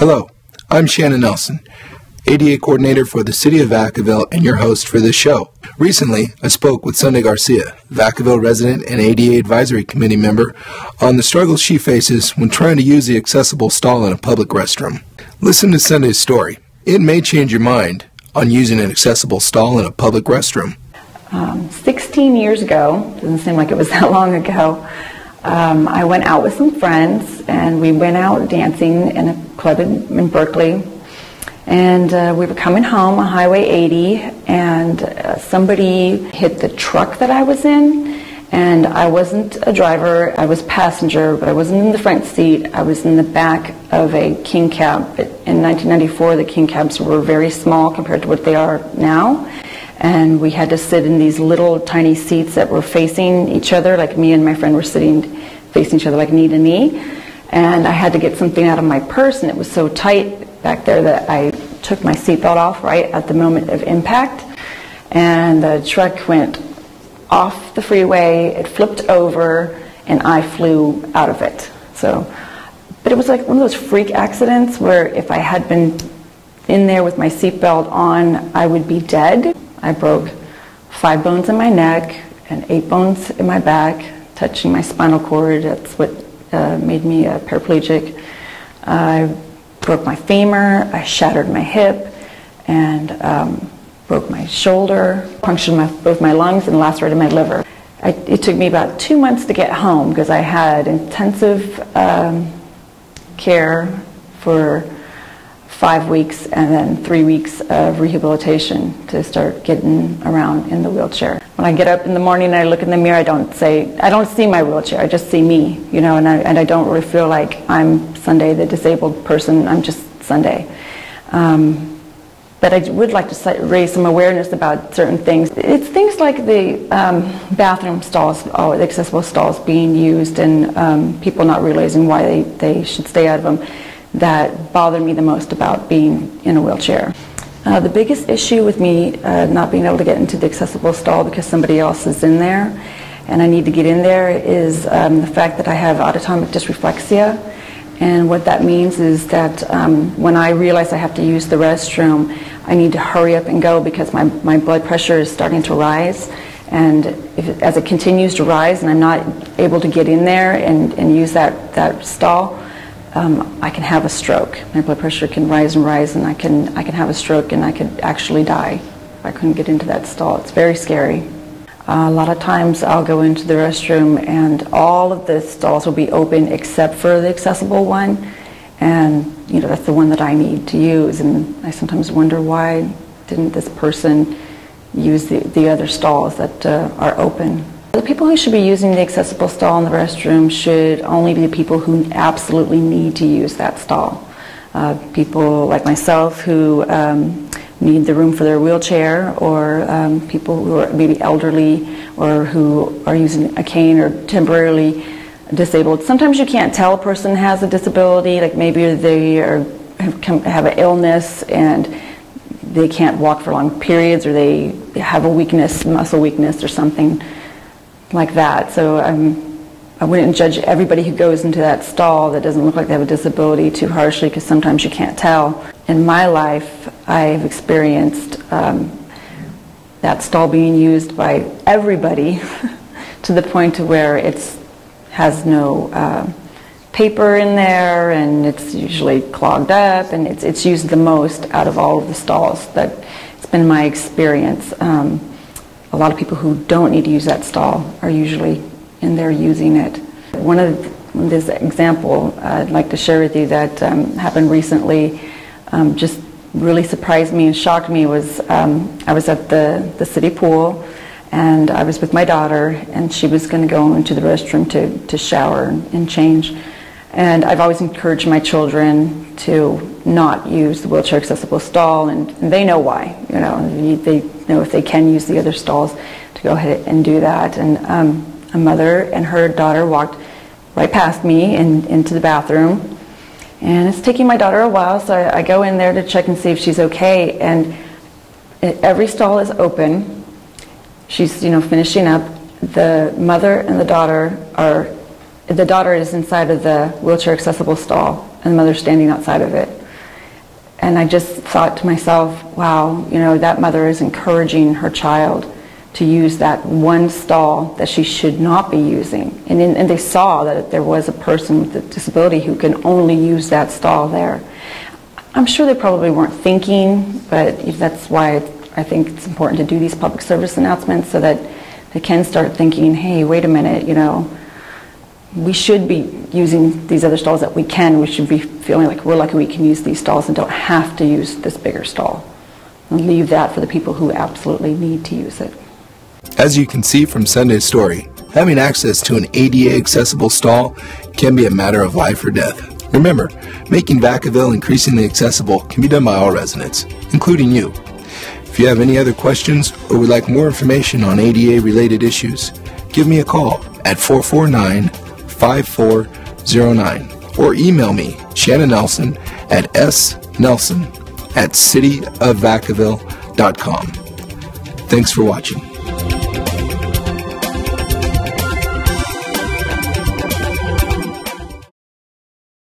Hello, I'm Shannon Nelson, ADA Coordinator for the City of Vacaville and your host for this show. Recently, I spoke with Sunday Garcia, Vacaville resident and ADA Advisory Committee member, on the struggles she faces when trying to use the accessible stall in a public restroom. Listen to Sunday's story. It may change your mind on using an accessible stall in a public restroom. 16 years ago, doesn't seem like it was that long ago, I went out with some friends and we went out dancing in a club in Berkeley, and we were coming home on Highway 80, and somebody hit the truck that I was in, and I wasn't a driver, I was a passenger, but I wasn't in the front seat, I was in the back of a king cab. In 1994, the king cabs were very small compared to what they are now, and we had to sit in these little tiny seats that were facing each other, like me and my friend were sitting facing each other like knee to knee, and I had to get something out of my purse, and it was so tight back there that I took my seatbelt off right at the moment of impact, and the truck went off the freeway, it flipped over, and I flew out of it. But it was like one of those freak accidents where if I had been in there with my seatbelt on, I would be dead. I broke 5 bones in my neck and 8 bones in my back, touching my spinal cord. That's what made me a paraplegic. I broke my femur, I shattered my hip, and broke my shoulder, punctured both my lungs, and lacerated my liver. It took me about 2 months to get home because I had intensive care for 5 weeks and then 3 weeks of rehabilitation to start getting around in the wheelchair. When I get up in the morning and I look in the mirror, I don't see my wheelchair, I just see me, and I don't really feel like I'm Sunday, the disabled person. I'm just Sunday. But I would like to raise some awareness about certain things. It's things like the bathroom stalls, the accessible stalls being used, and people not realizing why they should stay out of them, that bother me the most about being in a wheelchair. The biggest issue with me not being able to get into the accessible stall because somebody else is in there and I need to get in there is the fact that I have autonomic dysreflexia. And what that means is that when I realize I have to use the restroom, I need to hurry up and go because my blood pressure is starting to rise. And as it continues to rise and I'm not able to get in there and use that stall, I can have a stroke. My blood pressure can rise and rise, and I can have a stroke, and I could actually die if I couldn't get into that stall. It's very scary. A lot of times I'll go into the restroom and all of the stalls will be open except for the accessible one, and that's the one that I need to use, and I sometimes wonder why didn't this person use the other stalls that are open. The people who should be using the accessible stall in the restroom should only be the people who absolutely need to use that stall. People like myself who need the room for their wheelchair, or people who are maybe elderly or who are using a cane or temporarily disabled. Sometimes you can't tell a person has a disability, like maybe they have an illness and they can't walk for long periods, or they have a weakness, muscle weakness or something like that. So I wouldn't judge everybody who goes into that stall that doesn't look like they have a disability too harshly, because sometimes you can't tell. In my life, I've experienced that stall being used by everybody to the point to where it has no paper in there, and it's usually clogged up, and it's used the most out of all of the stalls. It's been my experience. A lot of people who don't need to use that stall are usually in there using it. One of this example I'd like to share with you that happened recently, just really surprised me and shocked me, was I was at the city pool, and I was with my daughter, and she was going to go into the restroom to shower and change. And I've always encouraged my children to not use the wheelchair accessible stall, and they know why. They know if they can use the other stalls to go ahead and do that. And a mother and her daughter walked right past me into the bathroom, and it's taking my daughter a while, so I go in there to check and see if she's okay, and every stall is open. She's finishing up. The mother and the daughter is inside of the wheelchair accessible stall, and the mother's standing outside of it. And I just thought to myself, wow, that mother is encouraging her child to use that one stall that she should not be using. And they saw that there was a person with a disability who can only use that stall there. I'm sure they probably weren't thinking, but that's why I think it's important to do these public service announcements so that they can start thinking, hey, wait a minute, we should be using these other stalls that we can. We should be feeling like we're lucky we can use these stalls and don't have to use this bigger stall. And leave that for the people who absolutely need to use it. As you can see from Sunday's story, having access to an ADA accessible stall can be a matter of life or death. Remember, making Vacaville increasingly accessible can be done by all residents, including you. If you have any other questions or would like more information on ADA-related issues, give me a call at 449-5409 or email me, Shannon Nelson, at snelson@cityofvacaville.com. Thanks for watching.